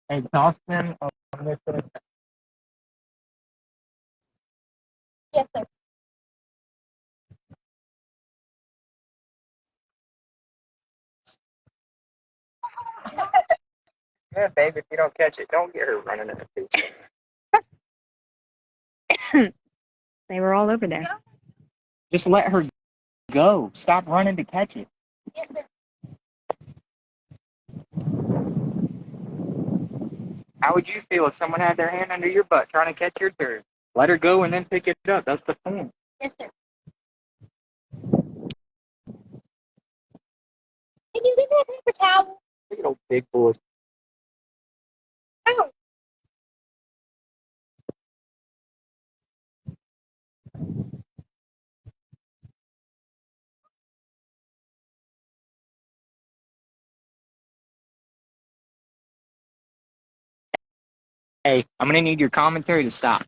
Hey, Dawson, on this one. Yes, sir. Yeah, babe, if you don't catch it, don't get her running in the feet. They were all over there. Just let her go. Stop running to catch it. Yes, sir. How would you feel if someone had their hand under your butt trying to catch your turd? Let her go and then pick it up. That's the point. Yes, sir. Can you give me a paper towel? Look at old big boy. Oh. Hey, I'm gonna need your commentary to stop.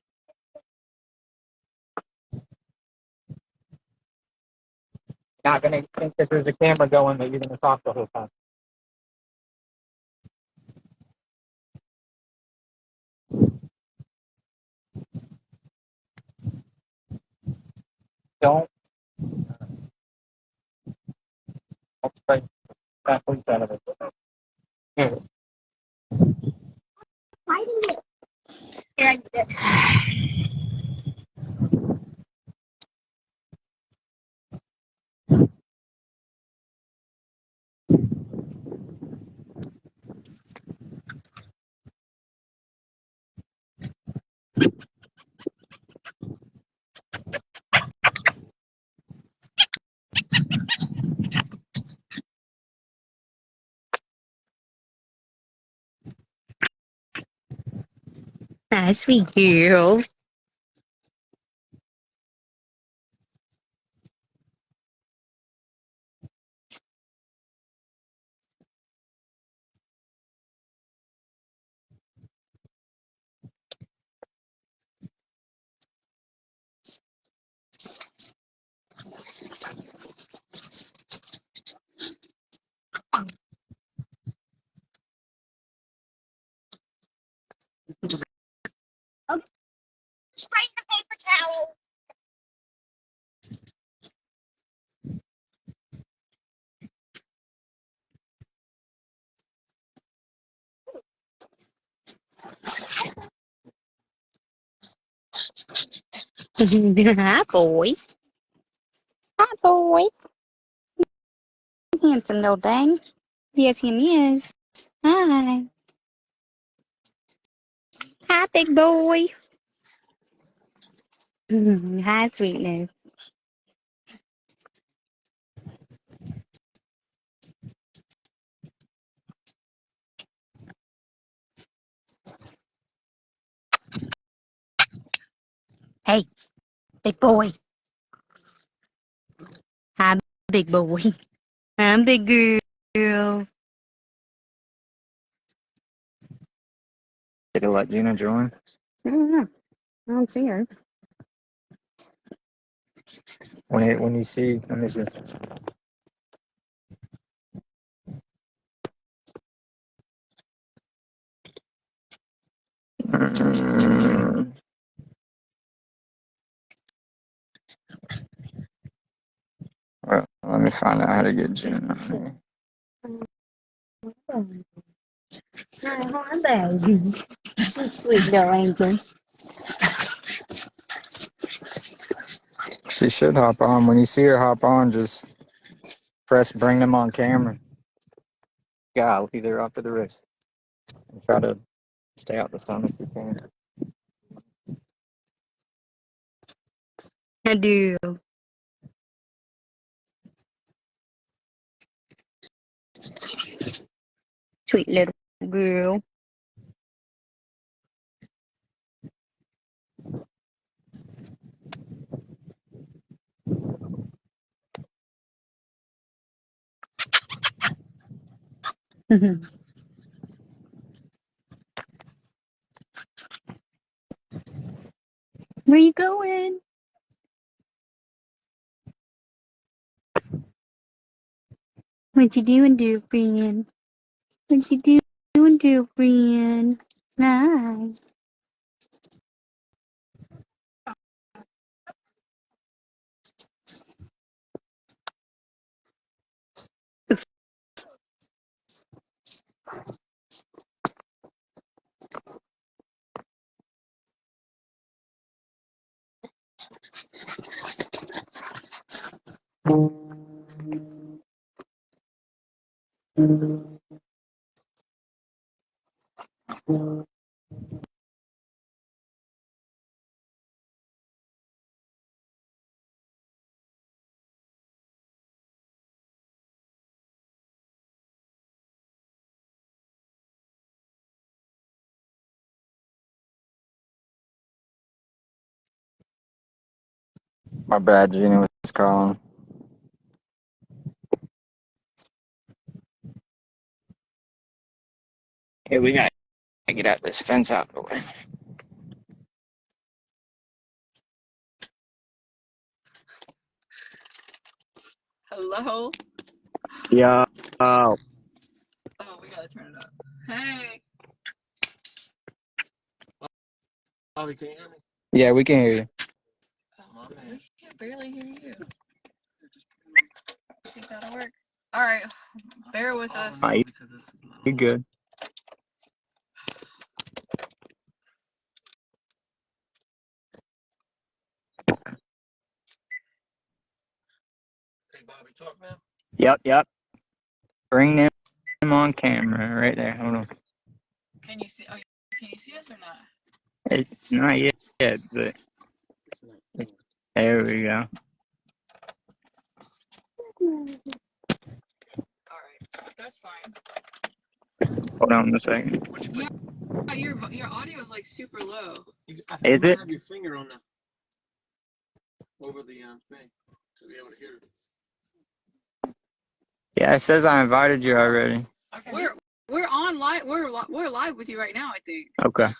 Not gonna think that there's a camera going that you're gonna talk the whole time. Don't explain that point out of it. Here. Hiding it. Here, I get it. Ah, sweet girl. Okay. Spray the paper towel. Hi, boy. Hi, boy. Handsome little thing. Yes, he is. Hi. Hi, big boy. Hi, sweetness. Hey, big boy. Hi, big boy. I'm big girl. Did it let Gina join? I don't know. I don't see her. When you see, let me see. Well, let me find out how to get Gina. Hi, baby. Sweet little angel. She should hop on. When you see her hop on, just press bring them on camera. Golly, they're off to the race. And try to stay out the sun if you can. I do. Sweet little girl. Where you going? What you doing, dear friend? What you doing, girlfriend. Nice. My bad, Gina was calling. Hey, we gotta get out this fence out the way. Hello? Yeah. Oh, we gotta turn it up. Hey. Bobby, can you hear me? Yeah, we can hear you. Oh, man. We can barely hear you. I think that'll work. All right. Bear with us. No, Because this is not you good. Hey, Bobby, talk now. Yep. Bring them on camera right there. Hold on. Can you see? Oh, can you see us or not? It's not yet, but there we go. All right. That's fine. Hold on a second. Yeah, your audio is like super low. I think Is you might it? have your finger on the over the thing to be able to hear it. Yeah, it says I invited you already. We're on live. We're live with you right now, I think. Okay.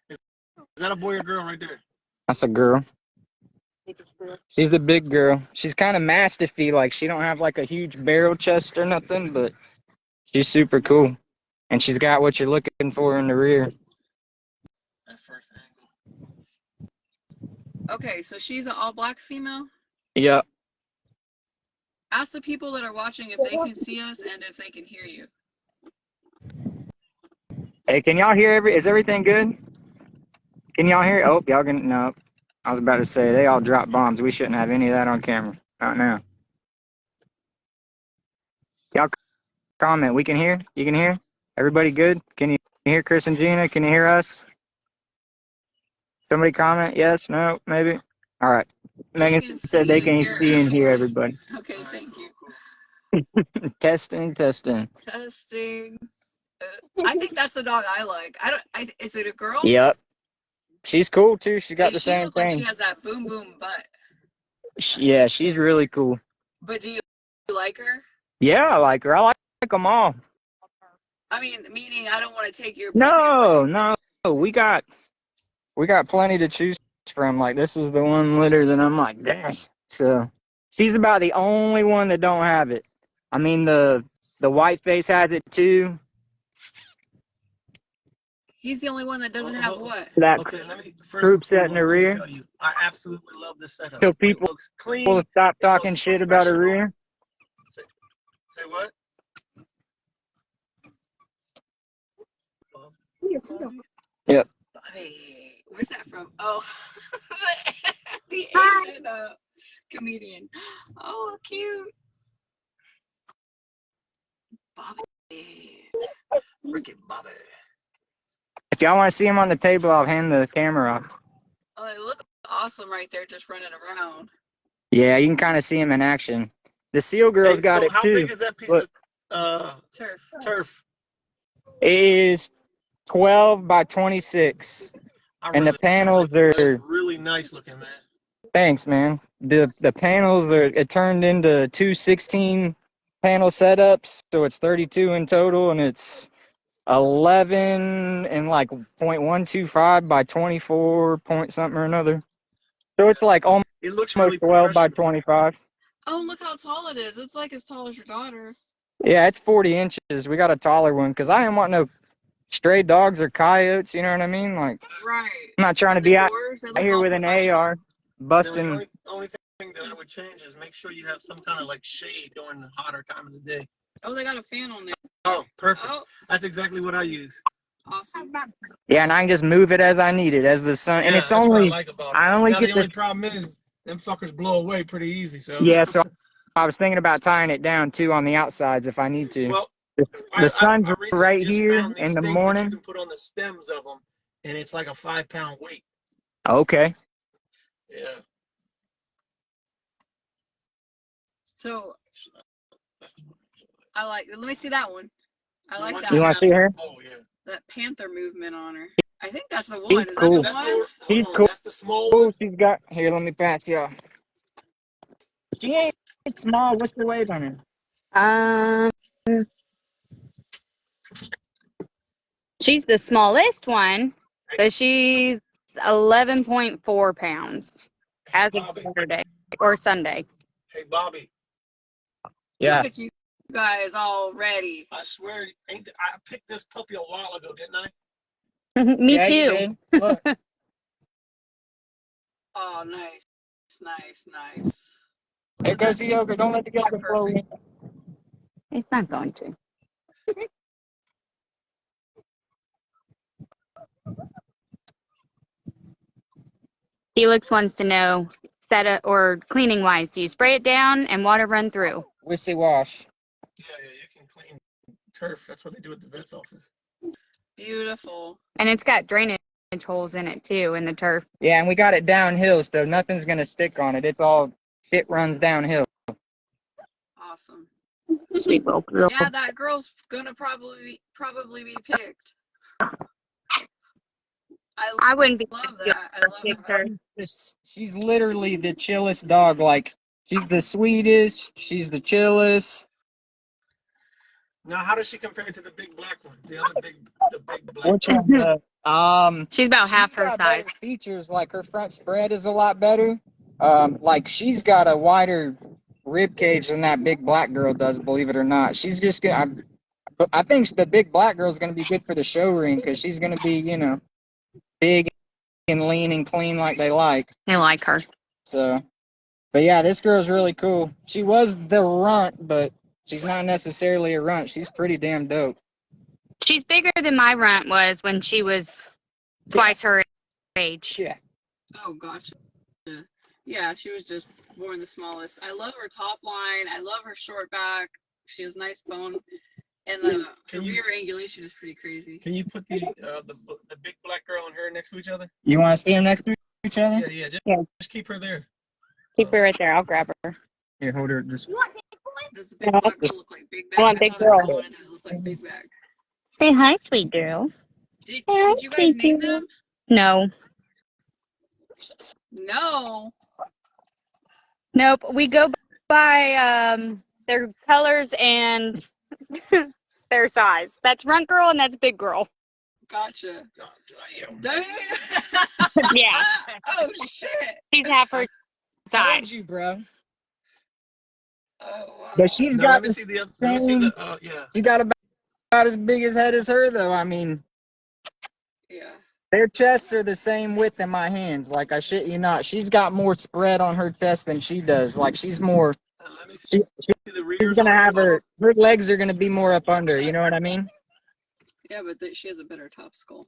Is that a boy or girl right there? That's a girl. She's the big girl. She's kind of mastiffy, like she don't have like a huge barrel chest or nothing, but she's super cool. And she's got what you're looking for in the rear. That first angle. Okay, so she's an all-black female? Yep. Ask the people that are watching if they can see us and if they can hear you. Hey, can y'all hear is everything good? Can y'all hear? Oh, y'all can, no. I was about to say, they all drop bombs. We shouldn't have any of that on camera. Not now. Y'all comment. We can hear? You can hear? Everybody good? Can you hear Chris and Gina? Can you hear us? Somebody comment? Yes? No? Maybe? All right. Megan said they can see and hear everybody. Okay, thank you. Testing. Testing. I think that's the dog I like. Is it a girl? Yep. She's cool too. She got the She same look like thing. she has that boom boom butt. Yeah, she's really cool. But do you like her? Yeah, I like her. I like them all. I mean, meaning I don't want to take your No. We got plenty to choose from. Like, this is the one litter that I'm like, dang. So she's about the only one that don't have it. I mean, the white face has it too. He's the only one that doesn't have what? That okay, let me group set in the rear. tell you, I absolutely love this setup. So people it looks clean. will stop talking shit about a rear. Say what? Yep. Bobby, where's that from? Oh, the Asian comedian. Oh, cute. Bobby. Freaking Bobby. If y'all want to see him on the table, I'll hand the camera off. Oh, it looks awesome right there, just running around. Yeah, you can kind of see him in action. The Seal Girl's got it too. How big is that piece of turf? It is 12 by 26. And the panels are really nice looking, man. Thanks, man. The panels are turned into two 16 panel setups, so it's 32 in total, and it's 11 and like 0.125 by 24 point something or another. So it's like almost It looks really 12 by 25. Oh, look how tall it is. It's like as tall as your daughter. Yeah, it's 40 inches. We got a taller one because I didn't want no stray dogs or coyotes. You know what I mean? Like, Right. I'm not trying to And the be out doors, they look here all with an professional. AR The busting. only thing that I would change is make sure you have some kind of like shade during the hotter time of the day. Oh, they got a fan on there. Oh, perfect. Oh, That's exactly what I use. awesome. Yeah, and I can just move it as I need it, as the sun. And Yeah, it's that's what I only, like about it. I only Now the get only the, problem is them fuckers blow away pretty easy. So yeah, so I was thinking about tying it down too on the outsides if I need to. well, The sun's I recently right just here found these in the things that you morning. can put on the stems of them, and it's like a 5-pound weight. Okay. Yeah. So That's I like. Let me see that one. I the like one that. You want to see her? Oh yeah. That panther movement on her. I think that's the She's one. Is cool. that the one? Hold She's on, cool. that's the small one. She's got, here, let me pass y'all. She ain't small. What's the weight on her? She's the smallest one, but she's 11.4 pounds Hey as of Bobby. Saturday or Sunday. Hey Bobby. Yeah. Look at you guys already. I swear, I picked this puppy a while ago, didn't I? Me Yeah, you too. did. Look. Oh, nice, nice, nice. Here goes the yogurt. Don't let the yogurt flow in. It's not going to. Felix wants to know, or cleaning wise, do you spray it down and water run through? Wissy wash. Yeah, you can clean turf. That's what they do at the vet's office. Beautiful. And it's got drainage holes in it too, in the turf. Yeah, and we got it downhill, so nothing's gonna stick on it. It's all shit runs downhill. Awesome. Sweet little girl. Yeah, that girl's gonna probably be picked. I wouldn't be love that. I love picked that. her. She's literally the chillest dog. Like, she's the sweetest. She's the chillest. Now, how does she compare to the big black one? The big black Which one. one? She's about half her got size. better features. Like, her front spread is a lot better. Like, she's got a wider rib cage than that big black girl does. Believe it or not, she's just gonna. I think the big black girl is gonna be good for the show ring because she's gonna be, you know, big and lean and clean like they like. I like her. So, but yeah, this girl's really cool. She was the runt, but she's not necessarily a runt. She's pretty damn dope. She's bigger than my runt was when she was twice her age. Yeah. Oh, gotcha. Yeah, she was just born the smallest. I love her top line. I love her short back. She has nice bone, and the rear angulation is pretty crazy. Can you put the big black girl and her next to each other? You want to see them next to each other? Yeah. Yeah. Just keep her there. Keep her right there. I'll grab her. Here, hold her. Just. Does the big black girl look like Big Back? I want I Big thought I saw Girl. one that looked like Big Back. Say hi, sweet girl. Did Hi, you guys sweet name girl. them? No. No. Nope. We go by their colors and their size. That's runt girl and that's big girl. Gotcha. God damn. Dang. Yeah. Oh shit. She's half her size. Told you, bro. Oh wow. But she's Now got let me the see the other. Let me see same. the. Yeah. She got about as big as head as her, though. I mean, Yeah. their chests are the same width in my hands. Like, I shit you not. She's got more spread on her chest than she does. Like, she's more. Let me see the She's rears gonna on have her. her legs are gonna be more up under. You know what I mean? Yeah, but she has a better top skull.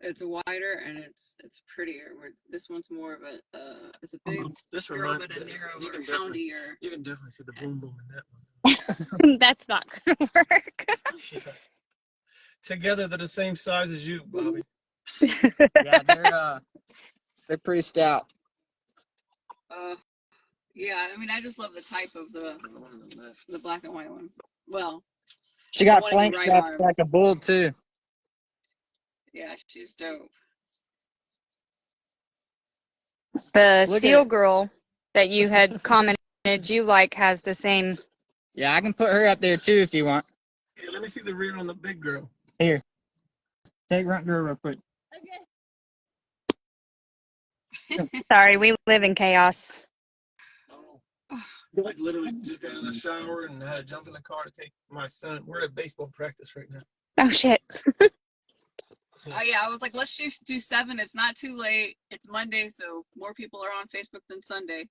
It's wider and it's prettier. Where this one's more of a it's a big This girl reminds but a me. narrower, houndier. You can definitely see the boom boom in that one. That's not gonna work. Yeah. Together, they're the same size as you, Bobby. Yeah, they're pretty stout. Yeah, I mean I just love the type of the one on the left. the black and white one. Well, She got one in flank the right straps arm. like a bull too. Yeah, she's dope. The Look at seal it. girl that you had commented you like has the same. Yeah, I can put her up there too if you want. Yeah, let me see the rear on the big girl. Here, take runt girl real quick. Sorry, we live in chaos. Oh. I literally just got out of the shower and had to jump in the car to take my son. We're at baseball practice right now. Oh shit. Oh yeah, I was like, let's just do 7. It's not too late. It's Monday, so more people are on Facebook than Sunday.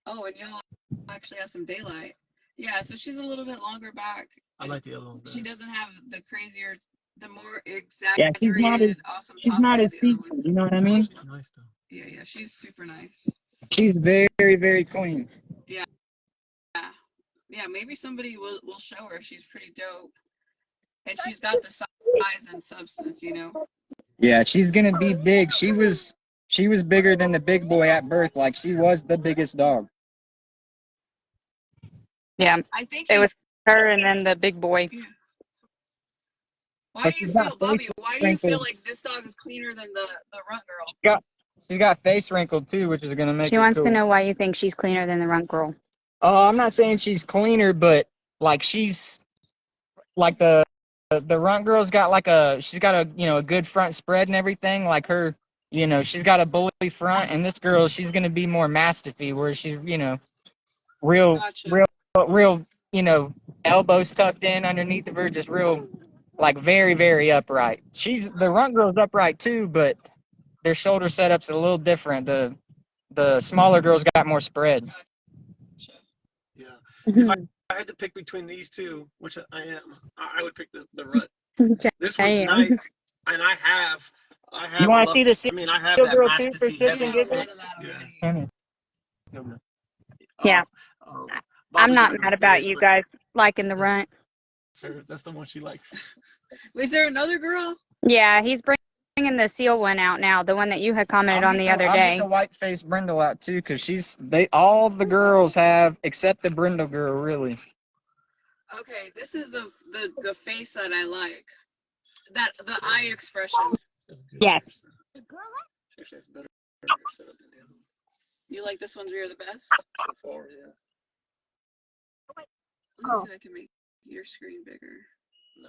Oh, and y'all actually have some daylight. Yeah, so she's a little bit longer back. I like the other one better. She doesn't have the crazier, the more Yeah, exaggerated, awesome she's top not line as as the other secret, one. you know what I mean? She's nice though. Yeah, she's super nice. She's very, very clean. Yeah, maybe somebody will show her. She's pretty dope, and she's got the size and substance, you know. Yeah, she's gonna be big. She was bigger than the big boy at birth. Like she was the biggest dog. Yeah, I think it was he's. her and then the big boy. Yeah. Why But do you she's got feel, Bobby? face Why do you feel wrinkles. like this dog is cleaner than the runt girl? She's got face wrinkled too, which is gonna make She her wants cool. to know why you think she's cleaner than the runt girl. I'm not saying she's cleaner, but like she's like the runt girl's got like she's got a good front spread and everything. Like her, she's got a bully front, and this girl, she's gonna be more mastiffy, where she's real, Gotcha. real, elbows tucked in underneath of her, just real, like very, very upright. The runt girl's upright too, but their shoulder setup's a little different. The smaller girl's got more spread. Gotcha. Yeah. If I had to pick between these two, which I am, I would pick the runt. This one's nice, and I have. You want to see the seal I mean, I have that girl too for mastiffy shits heavy. and Yeah, a giggles? lot of that already. Yeah. I'm Bobby's not gonna mad say about it, you but guys liking the runt. that's the one she likes. Was there another girl? Yeah, he's bringing the seal one out now, the one that you had commented on the other I'll day. get the white-faced Brindle out too, because all the girls have, except the Brindle girl, really. Okay, this is the face that I like. That the eye expression. Yes. Actually, that's better setup than the other one. You like this one's rear the best? So far, yeah. Let me see if I can make your screen bigger. No.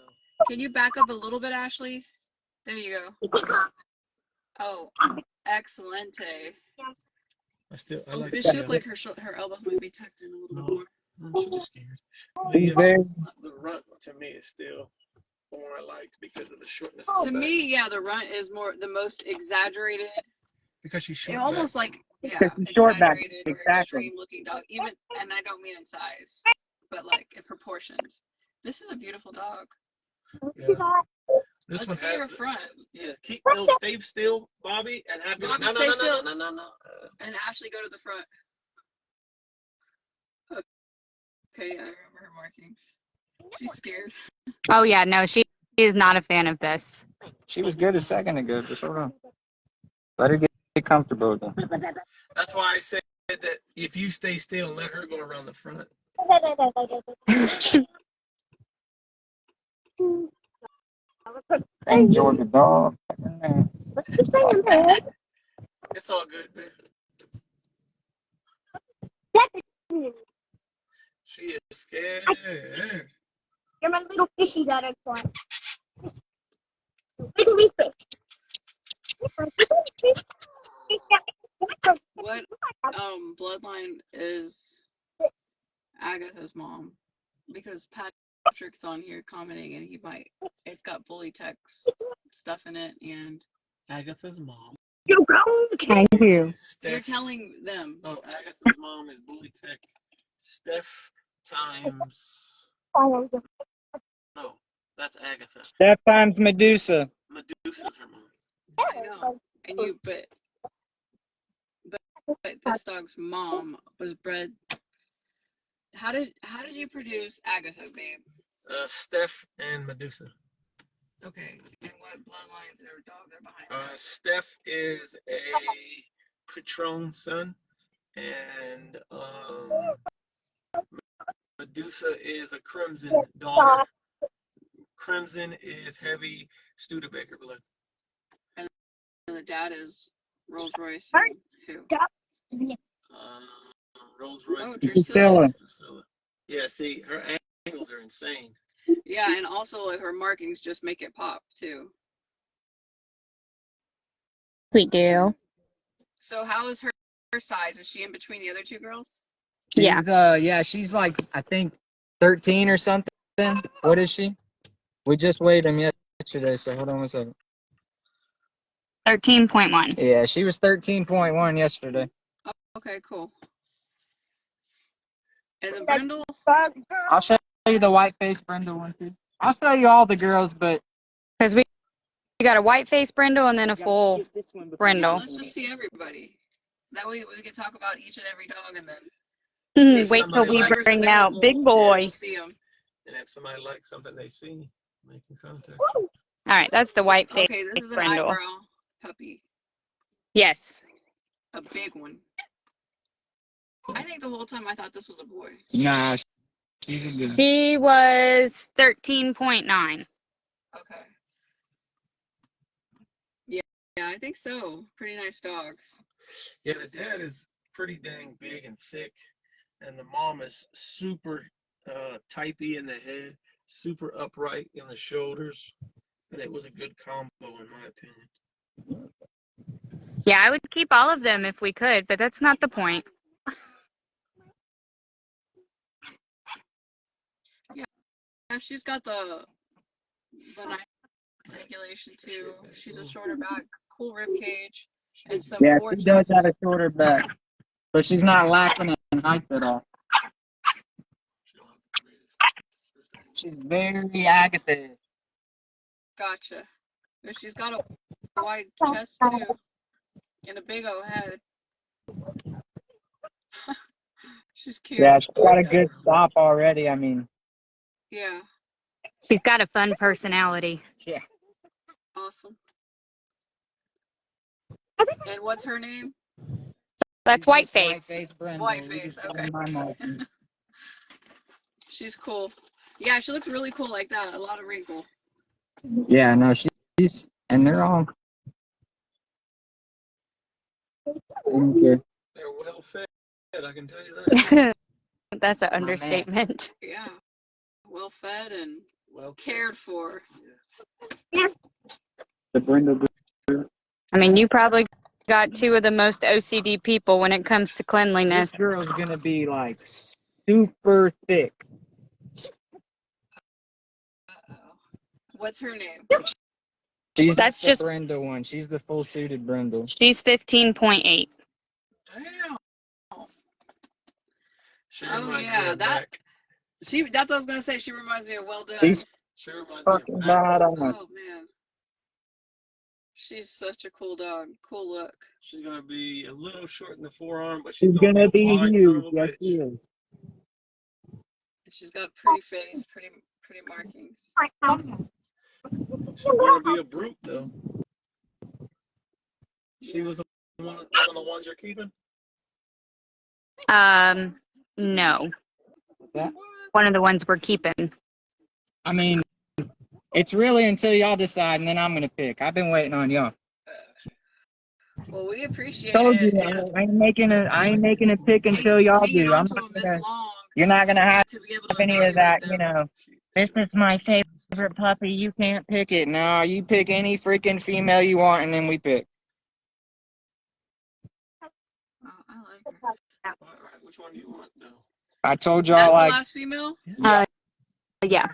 Can you back up a little bit, Ashley? There you go. Oh, excelente. I like It should look like her elbows might be tucked in a little bit more. She's just scared. The runt to me is still the one I liked because of the shortness. Of To the me, yeah, the runt is the most exaggerated. because she's short. Almost like short back, exaggerated or exactly. extreme looking dog. Even, and I don't mean in size, but like in proportions. This is a beautiful dog. Yeah. This Let's one see has her front. Yeah, stay still, Bobby, and have Bobby, no, stay still. No. And Ashley, go to the front. Okay, yeah, I remember her markings. She's scared. Oh yeah, no, she is not a fan of this. She was good a second ago. Just hold on. Let her get comfortable again. That's why I said that if you stay still, let her go around the front. Hey, Georgia dog. It's all good, babe. She is scared. You're my little fishy that I caught. Little fish. What bloodline is Agatha's mom? Because Patrick's on here commenting and it's got bully text stuff in it, and Agatha's mom. Thank you. you're telling them. Oh, Agatha's mom is Bully Tech. Steph times. No, that's Agatha. Steph times Medusa. Medusa's her mom. I know. And but this dog's mom was bred. How did you produce Agatha, babe? Steph and Medusa. Okay, and what bloodlines or dog are behind that? Steph is a Patron son, and Medusa is a Crimson daughter. Crimson is heavy Studebaker blood. And the dad is Rolls Royce. Who? Rolls Royce. Oh, Drusilla. Yeah, see, her angles are insane. Yeah, and also like her markings just make it pop too. We do. So how is her size? Is she in between the other two girls? Yeah. She's like, I think 13 or something. What is she? We just weighed him yesterday, so hold on one second. 13.1. Yeah, she was 13.1 yesterday. Okay, cool. And then Brindle? I'll show you the white face Brindle one too. I'll show you all the girls, but Because we got a white face brindle and then a full Yeah, brindle. let's just see everybody. That way we can talk about each and every dog, and then If Wait till somebody we likes bring it, out Big we'll Boy. see them. And if somebody likes something they see, they can contact you. All right, that's the white face Okay, this is an brindle. eyebrow puppy. Yes. A big one. I think the whole time I thought this was a boy. nah, she's a good. He was 13.9. Okay. Yeah, I think so. Pretty nice dogs. Yeah, the dad is pretty dang big and thick, and the mom is super typey in the head, super upright in the shoulders, and it was a good combo in my opinion. Yeah, I would keep all of them if we could, but that's not the point. Yeah, she's got the nice articulation too. She's a shorter back, cool rib cage, and some Yeah, four she does chest. have a shorter back, but she's not lacking in height at all. She's very Agatha. Gotcha. And she's got a wide chest too, and a big old head. She's cute. Yeah, she's got a good stop already. I mean, Yeah, She's got a fun personality. yeah. awesome. And what's her name? That's white face. Whiteface Brindle. Whiteface, okay. She's cool. Yeah, she looks really cool like that. A lot of wrinkle. Yeah, no, she's and they're all. Okay. They're well fed, I can tell you that. That's an man. understatement. Yeah, well fed and Well cared for. The Brindle. I mean, you probably got two of the most OCD people when it comes to This cleanliness. girl's gonna be like super thick. Uh-oh. What's her name? That's That's just- the Brindle one. She's the full suited Brindle. She's 15.8. Damn. She Oh, reminds yeah, me of that- Mac. That's what I was gonna say. She reminds me of Well Done. She's She reminds me fucking of Mac. bad on Oh man, she's such a cool dog. Cool look. She's gonna be a little short in the forearm, but She's gonna be wide son huge. of a Yes, bitch. she is. And she's got pretty face, pretty markings. She's gonna be a brute though. She was one of the ones you're keeping. No. That? One of the ones we're keeping. I mean, it's really until y'all decide, and then I'm gonna pick. I've been waiting on y'all. Well, we appreciate Told you, it. I ain't making a pick until y'all Hanging do. on I'm to not him this gonna. long. You're not gonna have To be able to any enjoy of that. with You them. know, this is my favorite puppy. You can't pick it. No, you pick any freaking female you want, and then we pick. Oh, I like her. All right, which one do you want though? I told That's y'all the like. last female. Yeah.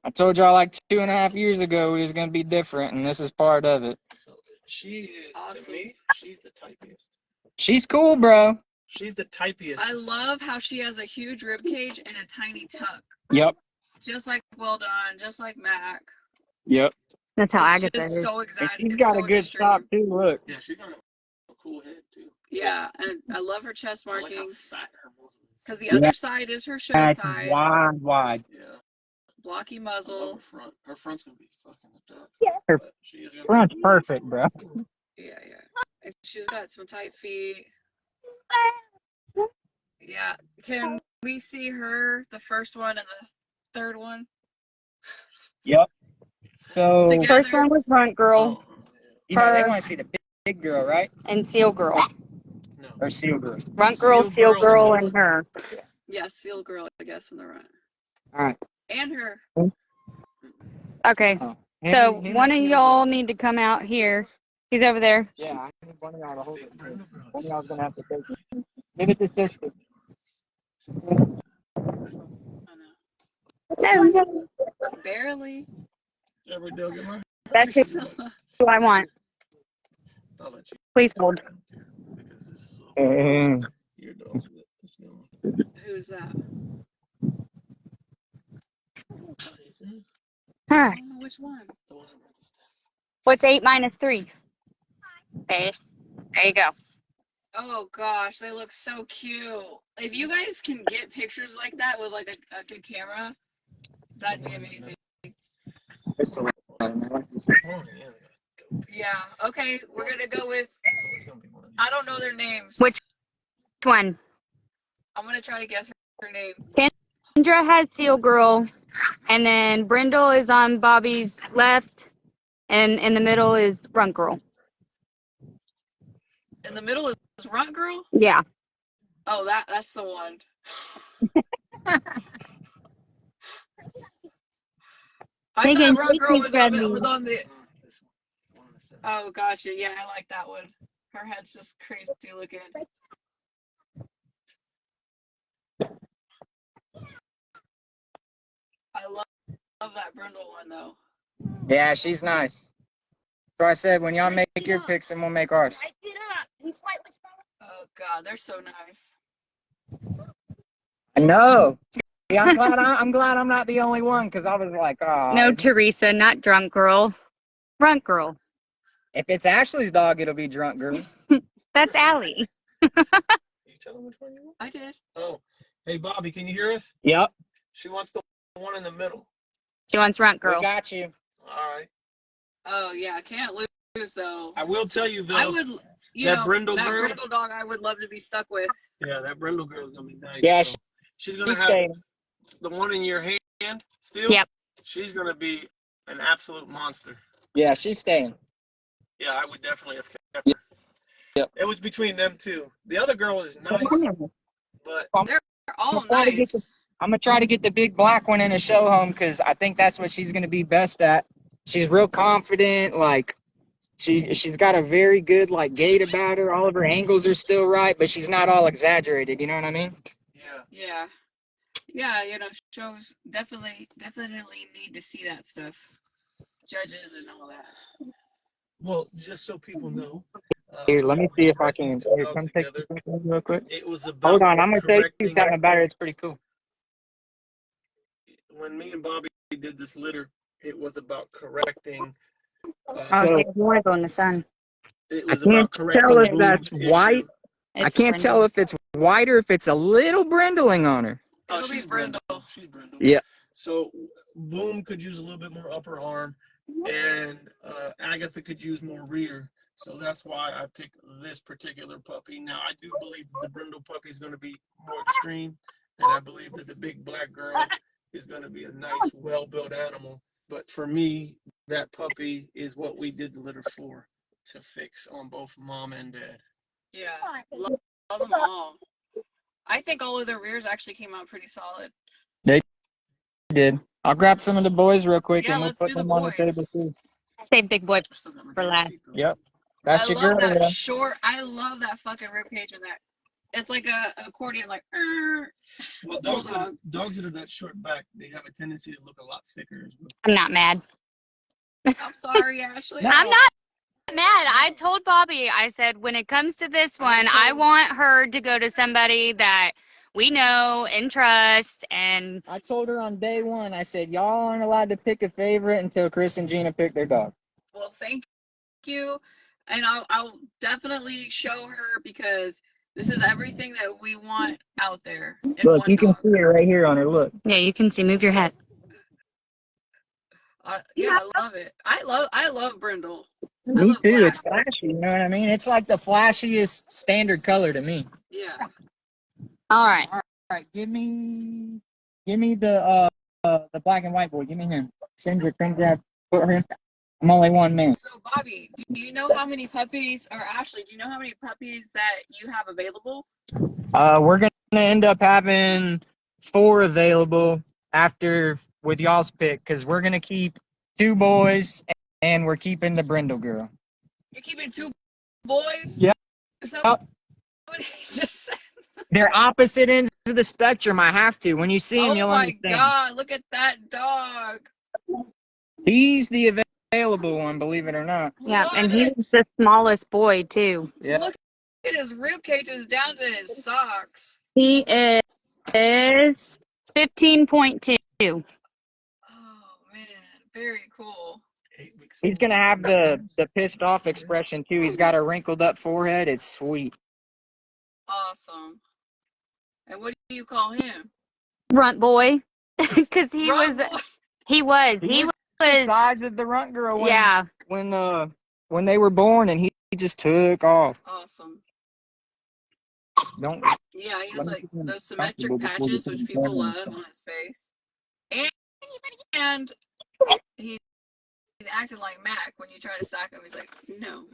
I told y'all like 2.5 years ago we was gonna be different, and this is part of it. So she is Awesome. to me. She's the typiest. She's cool, bro. She's the typiest. I love how she has a huge rib cage and a tiny tuck, Yep. just like Well Done, just like Mac. Yep. That's how It's Agatha just is. so And exaggerated. she's got so a good extreme. stop too. Look. Yeah, she's got a cool head too. Yeah, and I love her chest I like how markings fat her muzzle is. because the Yeah. other side is her show That's side. wide. Yeah, Blocky I love muzzle. her front. Her front's gonna be fucking the duck. Her But she is gonna front's be perfect, bro. Yeah. And she's got some tight feet. Yeah. Can we see her, the first one and the third one? Yep. So Together. First one was Runt Girl Oh, you know they her- want to see the big girl, right? and Seal Girl. no. Or Seal Girl. Runt Girl, Seal Seal Girl Girl, is and her. Yeah, Seal Girl, I guess, in the front. All right. And her. Okay. Oh. So one of y'all need to come out here He's over there. Yeah, I need one of y'all to hold Big it. Brindle One of girls. y'all's gonna have to take it. Give it to sister. I know. Barely. Every dog in my That's Priscilla. who I want. I'll let you. Please hold. I don't care because this is Mm. your dog. Let's go. Who's that? Are you serious? All I right. don't know which one. The one I brought the stuff. What's 8 minus 3? Okay. There you go. Oh gosh, they look so cute. If you guys can get pictures like that with like a good camera, that'd be amazing. Oh yeah. Yeah. Okay, we're gonna go with. It's gonna be one of these. I don't know their names. Which one? I'm gonna try to guess her name. Kendra has Seal Girl, and then Brindle is on Bobby's left, and in the middle is Runt Girl. In the middle is Runt Girl. Yeah. Oh, that's the one. I Megan, thought Runt take Girl me was on, friendly. was on the. This one. One of the seven. Oh, gotcha. Yeah, I like that one. Her head's just crazy looking. I love that Brindle one though. Yeah, she's nice. So I said, when y'all make your picks, and we'll make ours. I did up. He's slightly smaller. Oh God, they're so nice. I know. Yeah, I'm glad I'm not the only one because I was like, No, Teresa, not Drunk Girl. Runt Girl. if it's Ashley's dog, it'll be Drunk Girl. That's Allie. You tell them which one you want? I did. Oh, hey Bobby, can you hear us? Yep, She wants the one in the middle. She wants Runt we Girl. got you. All right. Oh yeah, I can't lose though. I will tell you though. I would, that Brindle that girl- Brindle dog. I would love to be stuck with. Yeah, that Brindle girl's gonna be nice. Yeah, so she's gonna She's have staying. the one in your hand still. Yep. She's gonna be an absolute monster. Yeah, she's staying. Yeah, I would definitely have kept her. Yep. It was between them two. The other girl is nice, but They're all Before we get nice. I'm gonna try to get the big black one in a show home because I think that's what she's gonna be best at. She's real confident, like she's got a very good like gait about her. All of her angles are still right, but she's not all exaggerated. You know what I mean? yeah. Yeah. Shows definitely need to see that stuff. Judges and all that. Well, just so people know. Here, let me we see if I brought can. these two Here, dogs come take together. this real quick. It was about Hold on, I'm gonna tell you correcting- something about her. It's pretty cool. When me and Bobby did this litter, it was about correcting. Oh, So- there's more on the sun. It I was about can't correcting tell if Bloom's that's issue. white. I It's can't Brindle. tell if it's white or if it's a little brindling on her. Oh, It'll be she's Brindle. She's Brindle. Yeah. So Boom could use a little bit more upper arm, and Agatha could use more rear. So that's why I picked this particular puppy. Now I do believe that the Brindle puppy is going to be more extreme, and I believe that the big black girl is going to be a nice, well-built animal. But for me, that puppy is what we did the litter for, to fix on both mom and dad. Yeah. Love them all. I think all of their rears actually came out pretty solid. Did. I'll grab some of the boys real quick Yeah, and we'll let's put do the them on the boys. table too. Save Big Boy. I still got my For damn last. seatbelt. Yep. That's I your love girl. that Yeah. short. I love that fucking rib cage in that. It's like a accordion, like. Well, dogs that are that short back, they have a tendency to look a lot thicker as well. I'm not mad. I'm sorry, Ashley. I'm not mad. I told Bobby, I said, when it comes to this one, I want her to go to somebody that we know and trust. And I told her on day one, I said, y'all aren't allowed to pick a favorite until Chris and Gina pick their dog. Well, thank you, and I'll definitely show her because this is everything that we want out there in Look, one you can dog. see it right here on her. Look. yeah, you can see. Move your head. Yeah, I love it. I love Brindle. Me love too. black. It's flashy. You know what I mean? It's like the flashiest standard color to me. Yeah. All right. All right, give me the black and white boy. Give me him. Send your friend that. Put him. I'm only one man. So, Bobby, do you know how many puppies, or Ashley, do you know how many puppies that you have available? We're gonna end up having 4 available after with y'all's pick because we're gonna keep 2 boys and we're keeping the Brindle girl. You're keeping 2 boys? Yep. Is that Yep. what he just said? They're opposite ends of the spectrum. I have to. When you see him, Oh you'll my understand. God! Look at that dog. He's the available one, believe it or not. Yeah, and What? he's the smallest boy too. Yeah. Look at his rib cages down to his socks. He is 15.2. Oh man, very cool. 8 weeks He's old. gonna have the pissed off expression too. He's got a wrinkled up forehead. It's sweet. Awesome. And what do you call him? Runt boy. Because he Runt was boy. he was The size of the runt girl when yeah. when they were born, and he just took off. Awesome. Don't Yeah, he has Let me like get him those comfortable symmetric before you patches, put which him people down. love on his face. And he's acting like Mac when you try to sack him. He's like, no,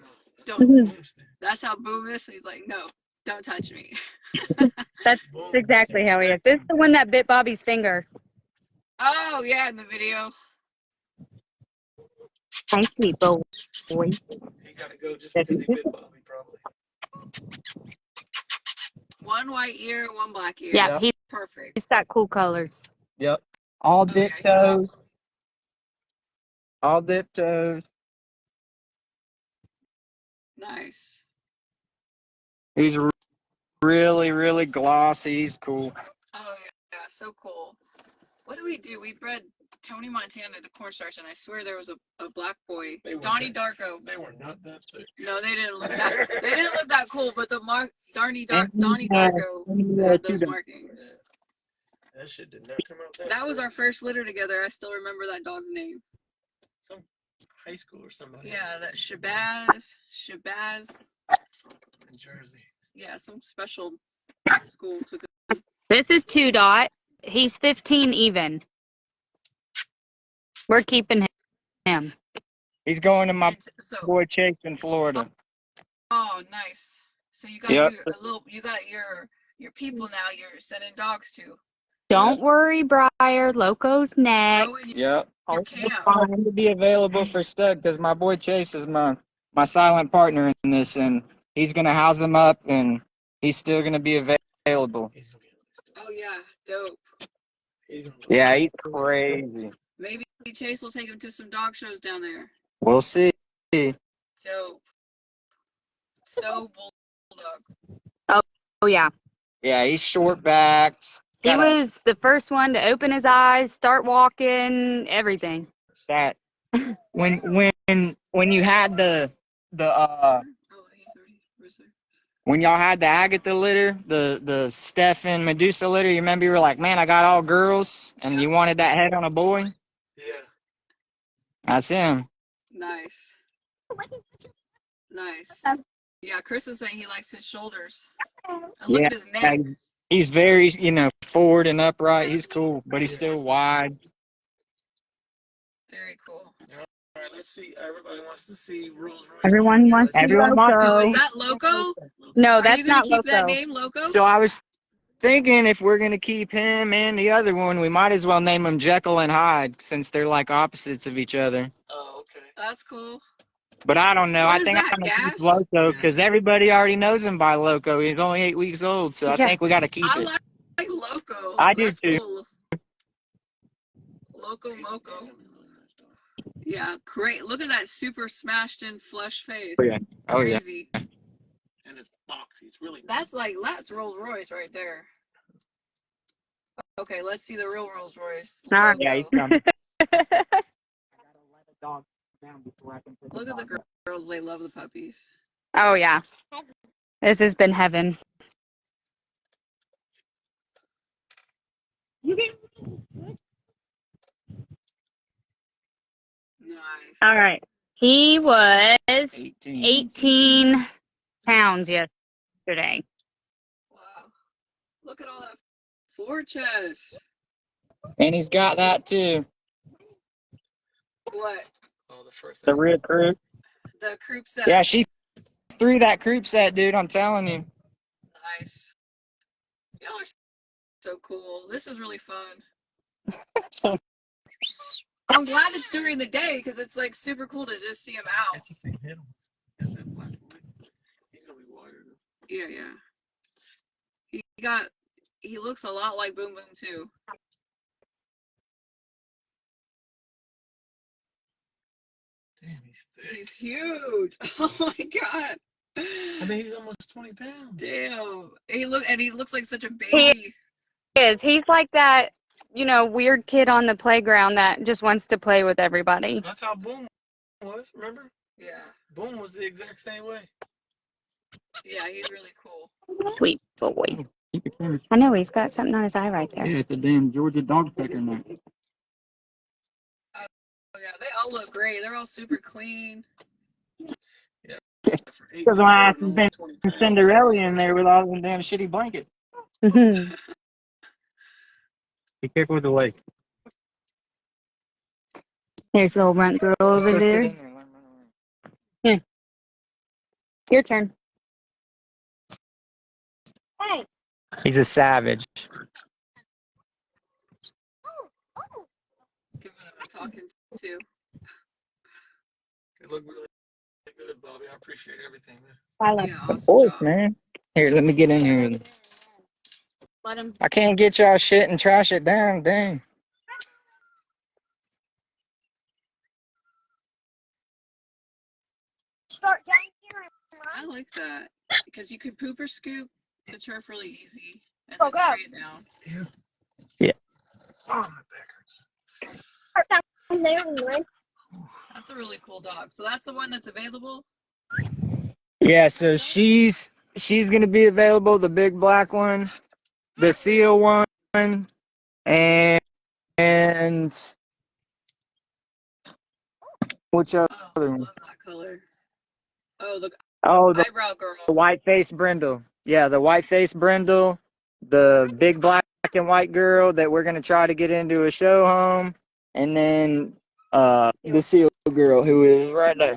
don't. Mhm. That's how Boom is. He's like, no, don't touch me. That's exactly how he is. This is the one that bit Bobby's finger. Oh, yeah, in the video. Hi, sweet boy. He got to go just because he bit Bobby, probably. 1 white ear, 1 black ear. Yeah, Yep. Perfect. he's got cool colors. Yep. All Oh, yeah, dip he's toes. awesome. All dip toes. Nice. He's really, really glossy. He's cool. Oh, yeah, so cool. What do? We bred Tony Montana to cornstarch, and I swear there was a black boy, They were Donnie that- Darko. They were not that thick. No, they didn't look that. They didn't look that cool. But the Donnie And, Darko had two those dogs. markings. That shit did not come out that That was our quick. first litter together. I still remember that dog's name. Some high school or somebody. Yeah, that Shabazz. In Jersey. Yeah, some special school took it. This is 2 Dot. He's 15 even. We're keeping him. He's going to my And so, boy Chase in Florida. oh, nice. So you got Yep. you got your people now. You're sending dogs to. Don't worry, Briar. Loco's next. Growing Yep. your I'll camp. find him to be available for stud because my boy Chase is my silent partner in this, and he's gonna house him up, and he's still gonna be available. He's gonna be. Oh yeah, dope. He's gonna be. Yeah, he's crazy. Maybe Chase will take him to some dog shows down there. We'll see. Dope. So bulldog. Oh, yeah. Yeah, he's short backed. He was the first one to open his eyes, start walking, everything. That when you had the Oh, he's already. Where's there? when y'all had the Agatha litter, the Steph and Medusa litter, you remember you were like, man, I got all girls, and you wanted that head on a boy. Yeah. That's him. Nice. Nice. Yeah, Chris is saying he likes his shoulders. And look Yeah, at his neck. he's very, forward and upright. He's cool, but he's still wide. Very cool. All right, let's see. Everybody wants to see Rolls Royce. Everyone Jr. wants Let's see. Everyone wants Oh, Loco. is that Loco? No, Are that's you gonna not keep Loco. that name, Loco? So I was thinking if we're gonna keep him and the other one, we might as well name them Jekyll and Hyde since they're like opposites of each other. Oh, okay. That's cool. But I don't know. What I is think that, I'm gonna gas? keep Loco because everybody already knows him by Loco. He's only 8 weeks old, so I Yeah. think we gotta keep I it. like Loco. I do That's too. Cool. Loco. Yeah, great. Look at that super smashed in flush face. Oh, yeah. Oh yeah. Crazy. And it's boxy. It's really. That's Rolls Royce right there. Okay, let's see the real Rolls Royce. All right. Yeah, he's Logo. coming. Look at the girls. They love the puppies. Oh, yeah. This has been heaven. Nice. All right. He was 18. 18 pounds yesterday. Wow. Look at all that four chest. And he's got that too. What? Oh, the first. The real croup. The croup set. Yeah, she threw that croup set, dude. I'm telling you. Nice. Y'all are so cool. This is really fun. I'm glad it's during the day because it's like super cool to just see them out. It's the same head. Yeah. He looks a lot like Boom Boom too. Damn, he's thick. He's huge. Oh my god. I mean, he's almost 20 pounds. Damn. He looks like such a He baby. is. He's like that, weird kid on the playground that just wants to play with everybody. That's how Boom was, remember? Yeah. Boom was the exact same way. Yeah, he's really cool. Sweet boy. I know he's got something on his eye right there. Yeah, it's a damn Georgia dog pecker now. Oh yeah, they all look great. They're all super clean. Yeah. Because when I been Cinderella in there with all them damn shitty blankets. Mhm. Be careful with the lake. There's little runt girl over there. Your turn. Hey. He's a savage. Giving him a talking to. They look really good, Bobby. I appreciate everything, man. Yeah, Of awesome course, job. man. Here, let me get in here. Let him. I can't get y'all shit and trash it down. Dang. Start down here. I like that because you could poop or scoop the turf really easy and Oh, then go. spray it down. Yeah. Oh, my back hurts. Start down there, Lynn. That's a really cool dog. So that's the one that's available. Yeah, so she's gonna be available, the big black one, the seal one, and which other Oh, I one? love that color. Oh, the Oh, the eyebrow girl. white face brindle. Yeah, the white face brindle, the big black and white girl that we're gonna try to get into a show home, and then the seal girl who is right there.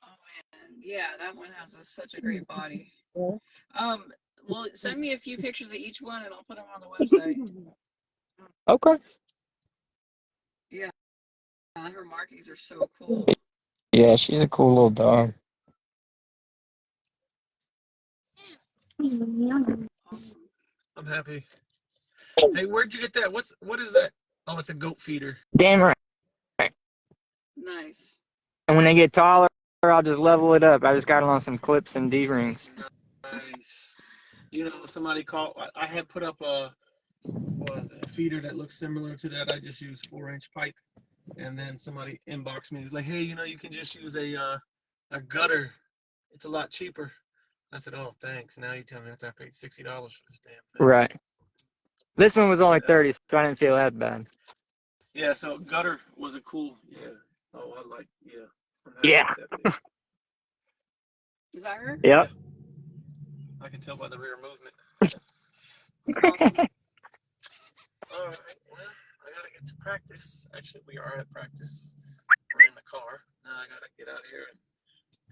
Oh man, yeah, that one has such a great body. Well, send me a few pictures of each one, and I'll put them on the website. Okay. Yeah, her markings are so cool. Yeah, she's a cool little dog. Awesome. I'm happy. Hey, where'd you get that? What is that? Oh, it's a goat feeder. Damn right. Nice. And when they get taller, I'll just level it up. I just got it on some clips and D-rings. Nice. You know, somebody called. I had put up a feeder that looks similar to that. I just used 4-inch pipe, and then somebody inboxed me. It was like, hey, you can just use a gutter. It's a lot cheaper. I said, oh, thanks. Now you tell me I paid $60 for this damn thing. Right. This one was only 30, so I didn't feel that bad. Yeah. So gutter was a cool. Yeah. Oh, I like. Yeah. I'm happy Yeah. with that thing. Is that her? Yep. I can tell by the rear movement. Awesome. All right. Well, I gotta get to practice. Actually, we are at practice. We're in the car. Now I gotta get out here and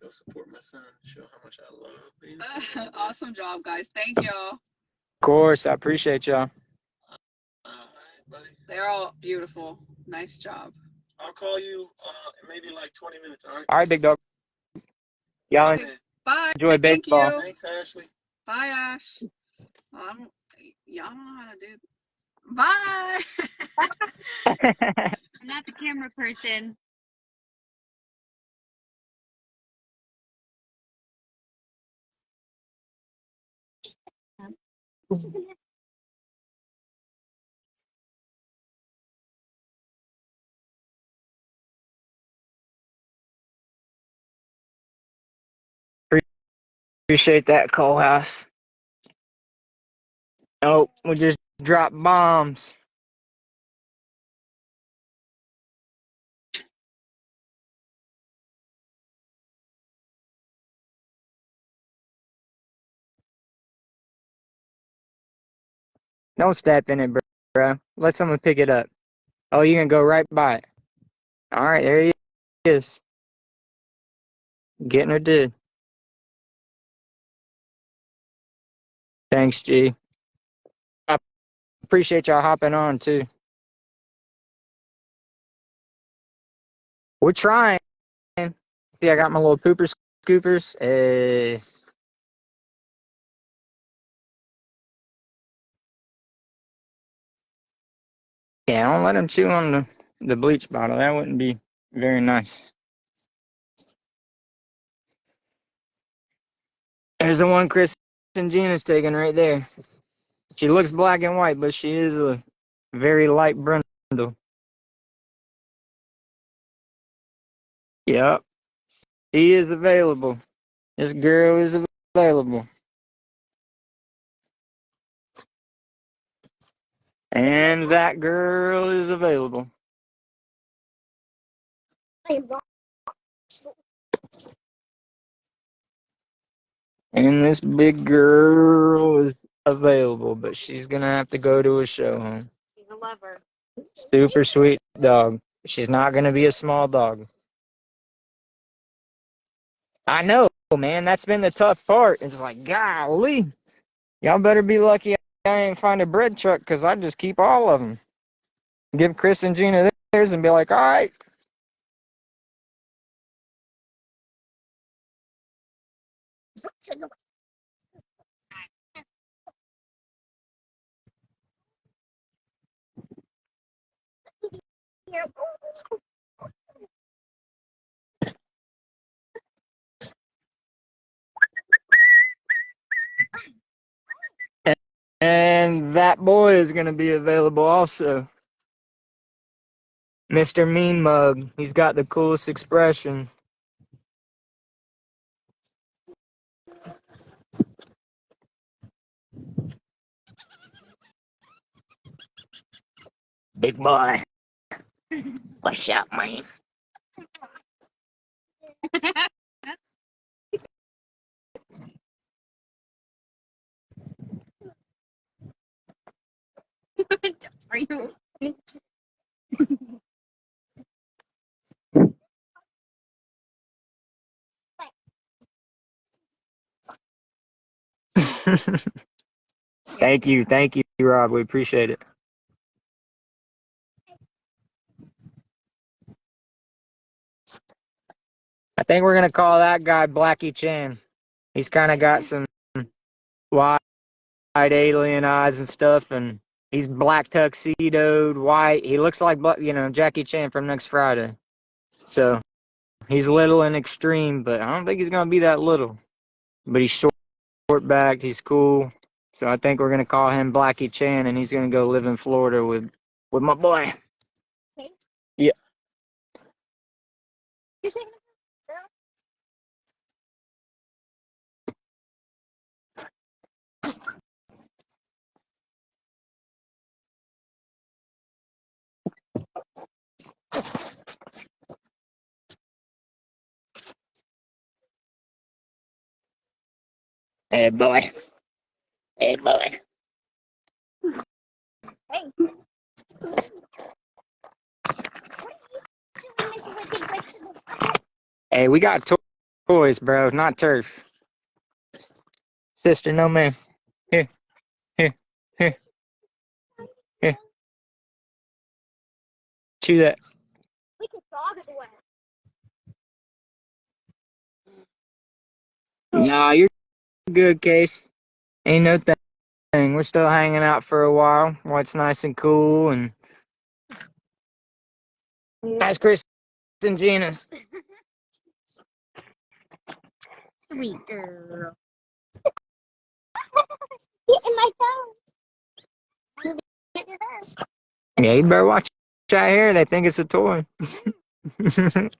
go support my son. Show how much I love being. Awesome job, guys. Thank y'all. Of course, I appreciate y'all. All right, buddy. They're all beautiful. Nice job. I'll call you maybe like 20 minutes. All right. All right, big dog. Y'all Okay. Bye. enjoy Thank baseball. you. Thanks, Ashley. Bye, Ash. Y'all don't know how to do. Bye. I'm not the camera person. Appreciate that, Cole House. Nope, we just dropped bombs. Don't step in it, bro. Let someone pick it up. Oh, you can go right by it. All right, there he is. Getting her did. Thanks, G. I appreciate y'all hopping on, too. We're trying. See, I got my little pooper scoopers. Hey. Yeah, don't let him chew on the bleach bottle. That wouldn't be very nice. There's the one Chris and Gina's taking right there. She looks black and white, but she is a very light brindle. Yep, she is available. This girl is available. And that girl is available. And this big girl is available, but she's gonna have to go to a show home. She's a lover. Super sweet dog. She's not gonna be a small dog. I know, man. That's been the tough part. It's like, golly, y'all better be lucky I ain't find a bread truck, because I just keep all of them. Give Chris and Gina theirs and be like, all right. And that boy is gonna be available also. Mr. Mean Mug. He's got the coolest expression. Big boy. What's up, man? Are you? Thank you, Rob. We appreciate it. I think we're gonna call that guy Blackie Chan. He's kind of got some wide alien eyes and stuff, and he's black tuxedoed, white. He looks like Jackie Chan from Next Friday. So he's little and extreme, but I don't think he's gonna be that little. But he's short backed. He's cool. So I think we're gonna call him Blackie Chan, and he's gonna go live in Florida with my boy. Okay. Yeah. You're taking Hey boy. Hey boy. Hey. Hey, we got toys, bro, not turf. Sister, no man. Here, here, here, here. Chew that. We can dog it away. Nah, you're good, Case. Ain't no thing. We're still hanging out for a while it's nice and cool, and that's Chris and Gina's. Sweet girl. Get in my phone. Get your phone. Yeah, you better watch out here. They think it's a toy.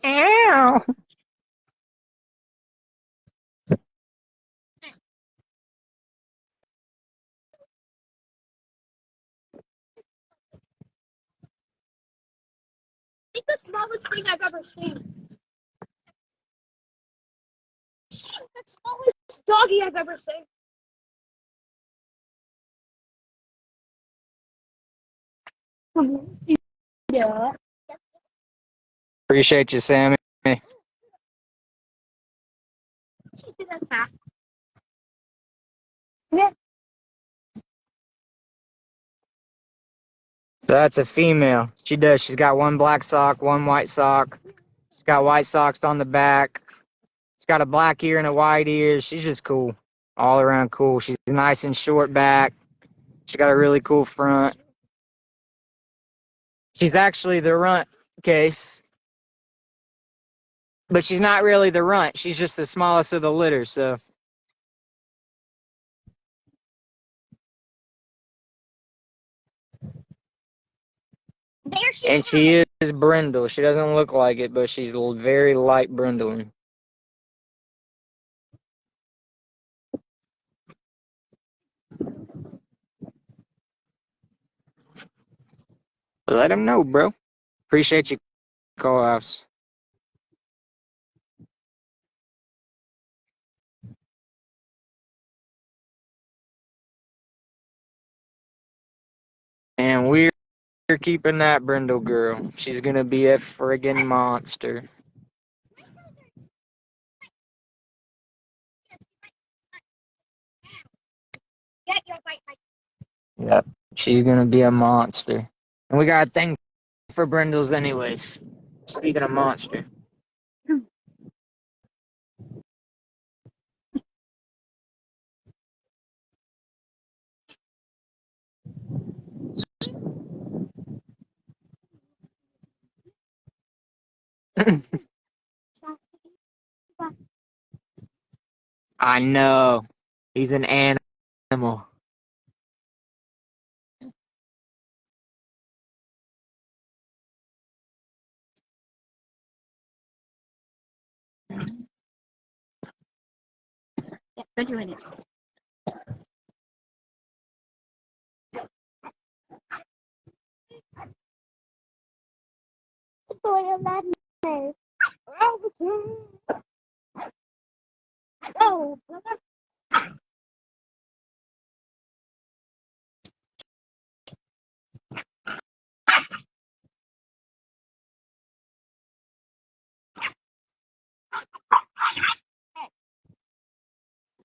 Ow. It's the smallest thing I've ever seen. It's the smallest doggy I've ever seen. Yeah. Appreciate you, Sammy. Yeah. So that's a female. She does. She's got one black sock, one white sock. She's got white socks on the back. She's got a black ear and a white ear. She's just cool. All around cool. She's nice and short back. She got a really cool front. She's actually the runt case, but she's not really the runt. She's just the smallest of the litter. So, There she and is. she is brindle. She doesn't look like it, but she's very light brindling. Let him know, bro. Appreciate you, call house. And we're keeping that brindle girl. She's gonna be a friggin' monster. Get your white. Yep. She's gonna be a monster. And we got a thing for brindles anyways. Speaking of monster. I know. He's an animal. Yeah, go join it. Boy, of madness. Oh,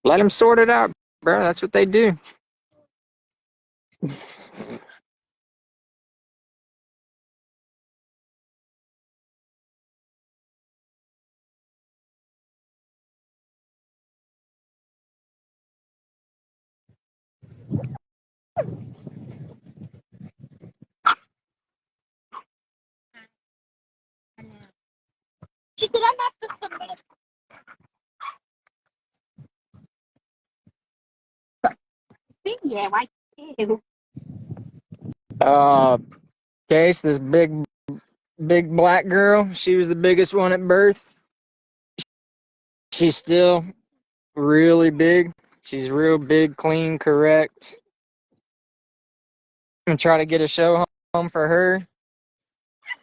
Let him sort it out, bro. That's what they do. she said I'm after somebody. Yeah, why? Ew. Case, this big black girl, she was the biggest one at birth. She's still really big. She's real big, clean, correct. I'm gonna try to get a show home for her.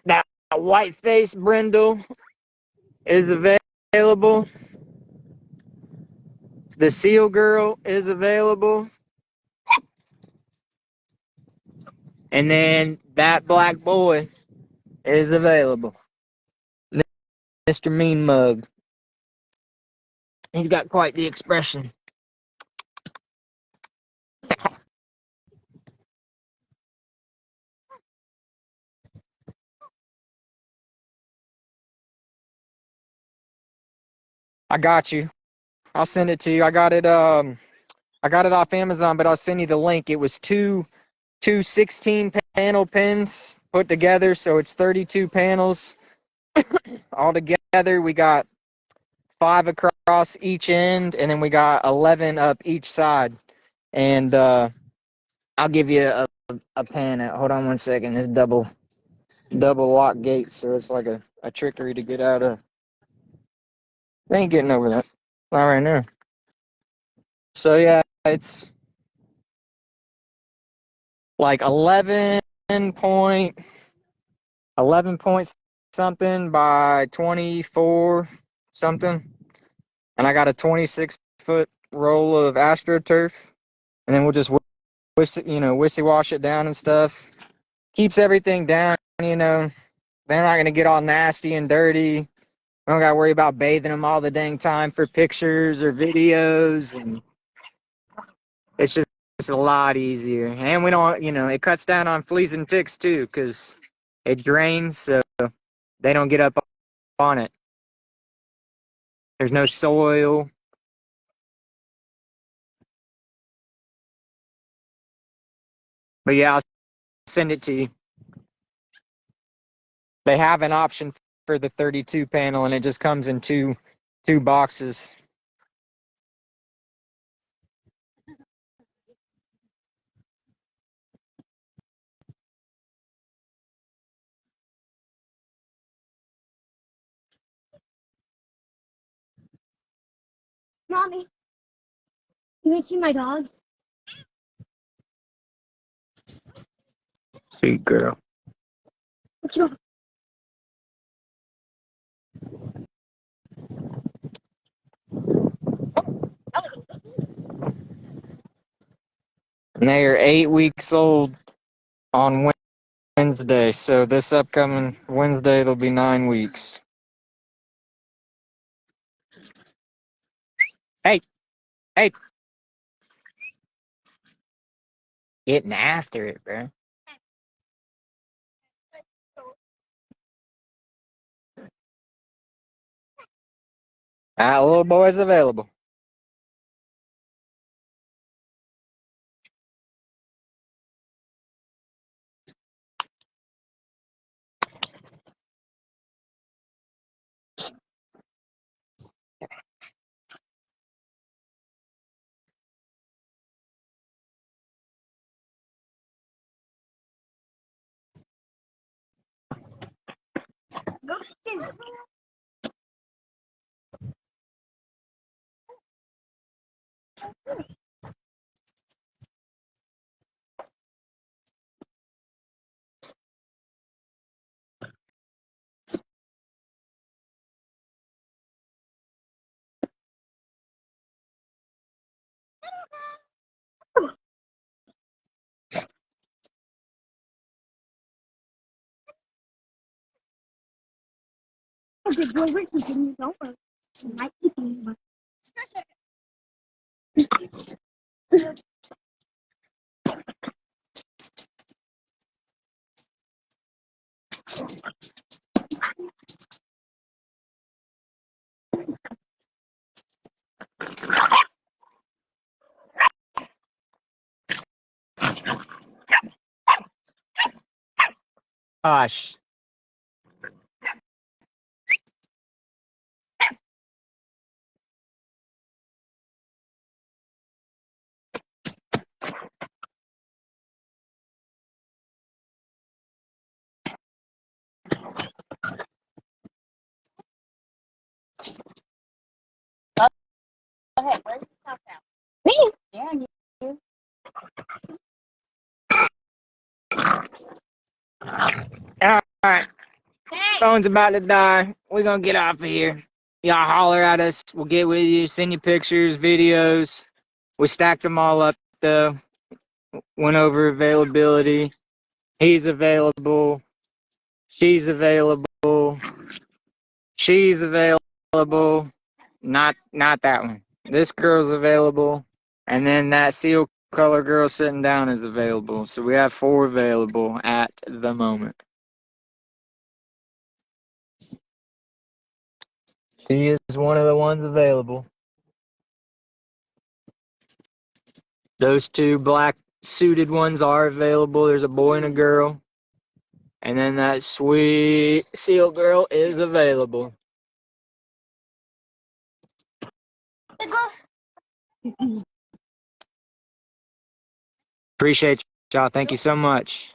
That white face brindle is available. The seal girl is available. And then that black boy is available. Mr. Mean Mug. He's got quite the expression. I got you. I'll send it to you. I got it off Amazon, but I'll send you the link. It was two 16 panel pins put together, so it's 32 panels all together. We got 5 across each end, and then we got 11 up each side. And I'll give you a pin. Hold on one second. This double lock gate, so it's like a trickery to get out of. They ain't getting over that. Not right now. So yeah, it's like 11 point something by 24 something, and I got a 26-foot roll of AstroTurf, and then we'll just wissy wash it down and stuff. Keeps everything down, you know. They're not gonna get all nasty and dirty. I don't gotta worry about bathing them all the dang time for pictures or videos, and it's just a lot easier. And we don't, it cuts down on fleas and ticks too, because it drains, so they don't get up on it. There's no soil. But yeah, I'll send it to you. They have an option for the 32 panel, and it just comes in two boxes. Mommy, can you see my dog? Sweet girl. What's wrong? And they are 8 weeks old on Wednesday. So this upcoming Wednesday, they'll be 9 weeks. Hey, hey. Getting after it, bro. Little boy's available. Okay, boy, we're keeping you. Don't worry. I might keep you, but Gosh. me. Yeah, you. All right. Phone's about to die. We're going to get off of here. Y'all holler at us. We'll get with you. Send you pictures, videos. We stacked them all up, though. Went over availability. He's available. She's available. She's available. Not that one. This girl's available. And then that seal color girl sitting down is available. So we have 4 available at the moment. She is one of the ones available. Those 2 black suited ones are available. There's a boy and a girl. And then that sweet seal girl is available. Appreciate y'all. Thank you so much.